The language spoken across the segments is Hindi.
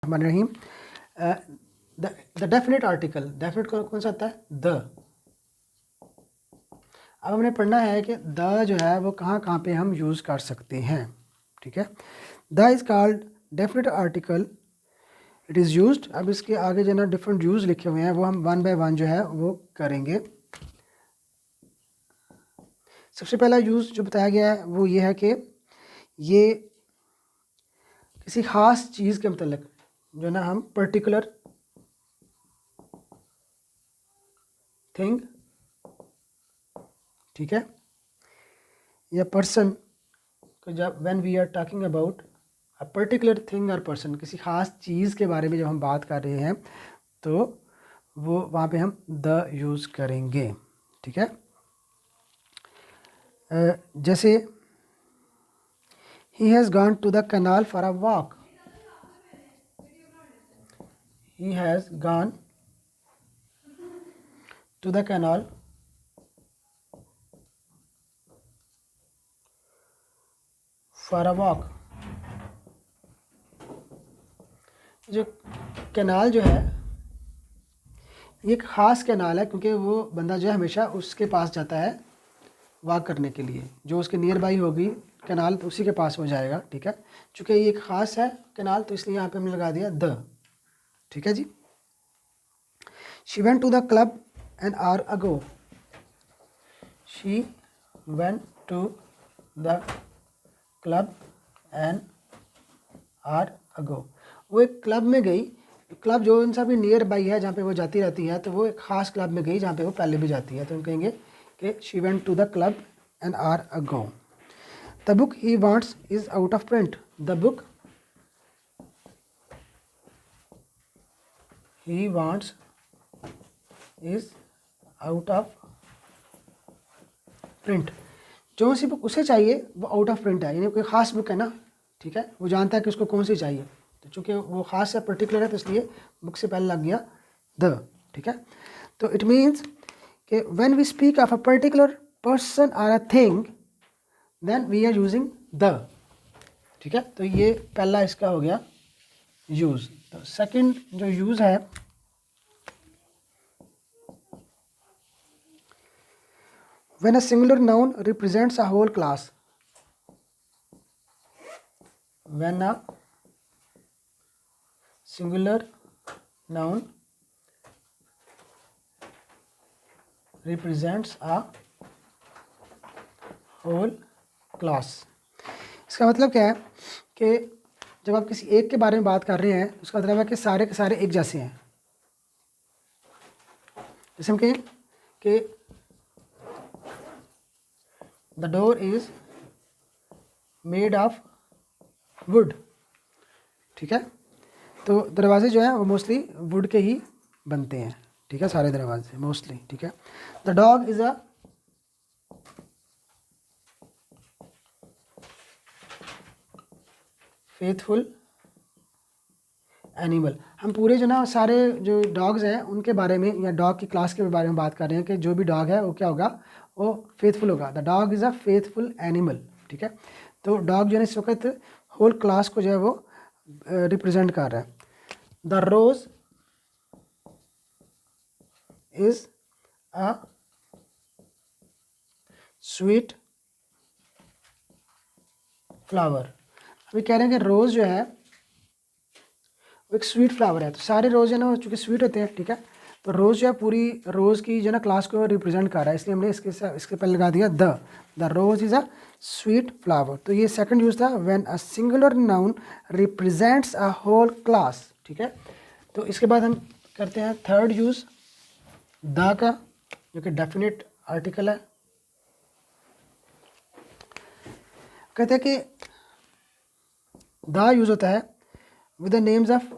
Rahman Rahim. The definite article, definite कौन सा आता है? द। अब हमने पढ़ना है कि द जो है वो कहाँ कहाँ पे हम यूज़ कर सकते हैं। ठीक है, the is called definite article, it is used. अब इसके आगे जो ना डिफरेंट यूज़ लिखे हुए हैं वो हम वन बाय वन जो है वो करेंगे। सबसे पहला यूज़ जो बताया गया है वो ये है कि ये किसी ख़ास चीज़ के मतलब जो ना हम पर्टिकुलर थिंग, ठीक है, या पर्सन को जब when we are talking about a particular thing और पर्सन, किसी ख़ास चीज़ के बारे में जब हम बात कर रहे हैं तो वो वहाँ पे हम द यूज़ करेंगे। ठीक है, जैसे he has gone to the canal for a walk, he has gone to the canal for a walk. जो कैनाल जो है ये एक ख़ास कैनाल है क्योंकि वो बंदा जो है हमेशा उसके पास जाता है वॉक करने के लिए, जो उसके नियर बाई होगी कैनाल तो उसी के पास हो जाएगा। ठीक है, चूँकि ये एक ख़ास है कैनाल तो इसलिए यहाँ पे हमने लगा दिया द। ठीक है जी। She went to the club an hour ago, she went to the club an hour ago. वो एक क्लब में गई, क्लब जो इन भी नियर बाई है जहाँ पे वो जाती रहती है, तो वो एक ख़ास क्लब में गई जहाँ पे वो पहले भी जाती है, तो हम कहेंगे कि she went to the club an hour ago. The book he wants is out of print, the book he wants is out of print. जो सी बुक उसे चाहिए वो आउट ऑफ प्रिंट है, यानी कोई ख़ास बुक है ना। ठीक है, वो जानता है कि उसको कौन सी चाहिए, तो चूँकि वो ख़ास है, पर्टिकुलर है, तो इसलिए बुक से पहले लग गया द। ठीक है, तो इट मीन्स कि when we speak of a particular person और a thing then we are using the. ठीक है, तो ये पहला इसका हो गया यूज़। तो सेकंड जो यूज़ है, when a singular noun represents a whole class, when a singular noun represents a whole class। इसका मतलब क्या है कि जब आप किसी एक के बारे में बात कर रहे हैं तो उसका मतलब है कि सारे के सारे एक जैसे हैं। जैसे हम कहें कि the door is made of would. ठीक है, तो दरवाजे जो हैं वो मोस्टली वुड के ही बनते हैं। ठीक है, सारे दरवाजे मोस्टली। ठीक है, the dog is a faithful animal. हम पूरे जो ना सारे जो डॉग्स हैं उनके बारे में या डॉग की क्लास के बारे में बात कर रहे हैं कि जो भी डॉग है वो क्या होगा, वो फेथफुल होगा। The dog is a faithful animal. ठीक है, तो डॉग जो है इस वक्त होल क्लास को जो है वो रिप्रेजेंट कर रहा है। The rose is a sweet flower. अभी कह रहे हैं कि रोज़ जो है वो एक स्वीट फ्लावर है, तो सारे रोज़ है ना चूँकि स्वीट होते हैं। ठीक है, तो रोज़ जो है पूरी रोज़ की जो ना क्लास को रिप्रेजेंट कर रहा है, इसलिए हमने इसके पहले लगा दिया the rose is a sweet flower. तो ये सेकंड यूज़ था, when a singular noun represents a whole class. ठीक है, तो इसके बाद हम करते हैं थर्ड यूज़ द का, जो कि डेफिनेट आर्टिकल है। कहते हैं कि द यूज़ होता है with the names of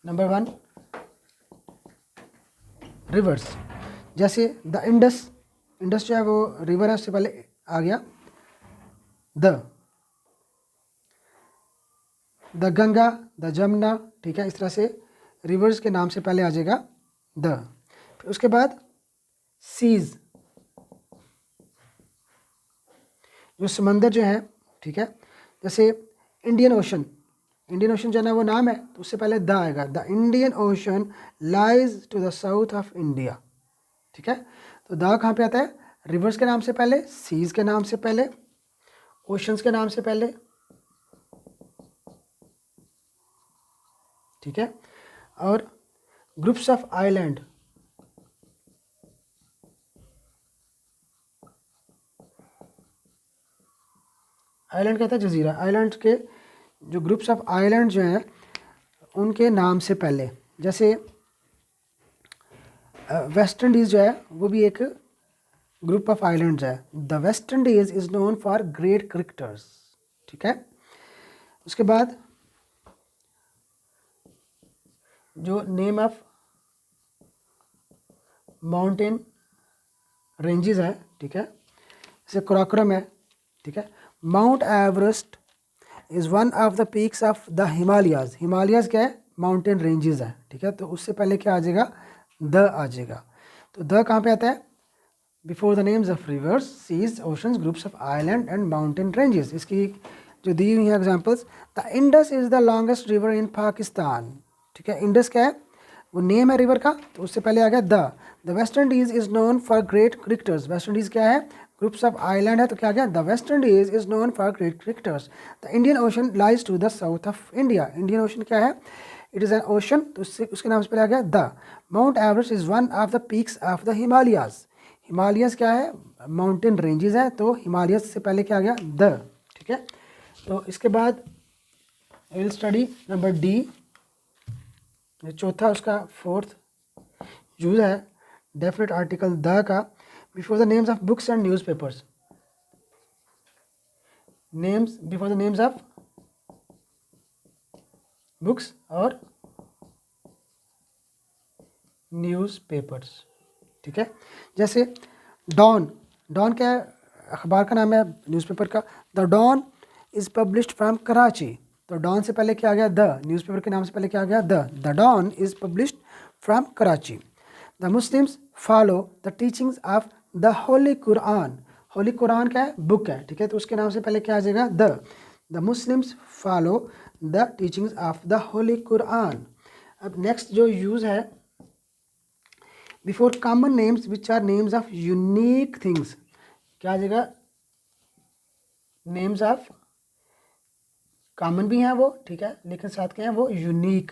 number 1 reverse. जैसे द इंडस, इंडस जो है वो रिवर है, उससे पहले आ गया द गंगा, द जमुना। ठीक है, इस तरह से रिवर्स के नाम से पहले आ जाएगा द। फिर उसके बाद सीज, जो समंदर जो है। ठीक है, जैसे इंडियन ओशन, इंडियन ओशन जो है ना वो नाम है, तो उससे पहले द आएगा, the Indian ocean lies to the south of India, ठीक है। तो द कहाँ पे आता है, रिवर्स के नाम से पहले, सीज के नाम से पहले, ओशंस के नाम से पहले, ठीक है। और ग्रुप्स ऑफ आइलैंड, आइलैंड कहता है जजीरा, आइलैंड के जो ग्रुप्स ऑफ आइलैंड जो हैं उनके नाम से पहले, जैसे वेस्ट इंडीज़ जो है वो भी एक ग्रुप ऑफ आइलैंड्स है। The West Indies is known for great cricketers, ठीक है। उसके बाद जो नेम ऑफ माउंटेन रेंजेस है, ठीक है, जैसे कराकोरम है, ठीक है। Mount Everest is one of the peaks of the Himalayas, Himalayas क्या है, माउंटेन रेंजेस है, ठीक है। तो उससे पहले क्या आ जाएगा, द आ जाएगा। तो द कहाँ पे आता है, before the names of rivers, seas, oceans, groups of island and mountain ranges. इसकी जो दी हुई है examples, the Indus is the longest river in Pakistan, ठीक है। इंडस क्या है, वो नेम है रिवर का, तो उससे पहले आ गया the West Indies is known for great cricketers, West Indies क्या है, ग्रुप्स ऑफ आइलैंड है, तो क्या आ गया, the West Indies is known for great cricketers. The Indian ocean lies to the south of India, Indian ocean क्या है, इट इज़ एन ओशन, तो उसके नाम से पहले आ गया the. Mount Everest is one of the peaks of the Himalayas, Himalayas क्या है, माउंटेन रेंजेस है, तो हिमालयस से पहले क्या आ गया, द, ठीक है। तो इसके बाद विल स्टडी नंबर डी, चौथा उसका फोर्थ यूज है डेफिनेट आर्टिकल द का, before the names of books and newspapers, names before the names of books और न्यूज़पेपर्स, ठीक है। जैसे डॉन, डॉन क्या है, अखबार का नाम है, न्यूज़पेपर का। The Dawn is published from Karachi, तो डॉन से पहले क्या आ गया, द, न्यूज़पेपर के नाम से पहले क्या आ गया, the Dawn is published from Karachi. The Muslims follow the teachings of the holy Quran, holy Quran क्या है, बुक है, ठीक है, तो उसके नाम से पहले क्या आ जाएगा, the Muslims follow the teachings of the holy Quran. अब नेक्स्ट जो यूज़ है, before common names which are names of unique things, क्या आ जाएगा, नेम्स ऑफ कॉमन भी हैं वो, ठीक है, लेकिन साथ क्या है वो यूनिक,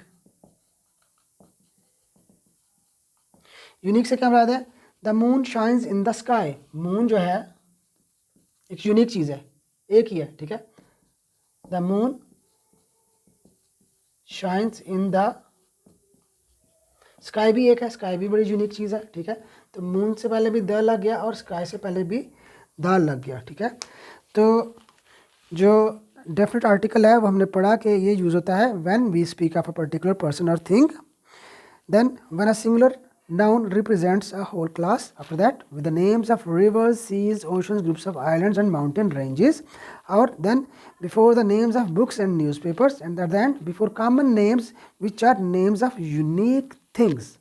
यूनिक से क्या मुराद है, the moon shines in the sky, moon जो है एक यूनिक चीज़ है, एक ही है, ठीक है। The moon shines in the sky भी एक है, स्काई भी बड़ी यूनिक चीज़ है, ठीक है। तो मून से पहले भी द लग गया और स्काई से पहले भी द लग गया, ठीक है। तो जो डेफिनेट आर्टिकल है वो हमने पढ़ा कि ये यूज़ होता है when we speak of a particular person और thing, then when a singular noun represents a whole class, after that with the names of rivers, seas, oceans, groups of islands and mountain ranges, or then before the names of books and newspapers, and at the end before common names which are names of unique things.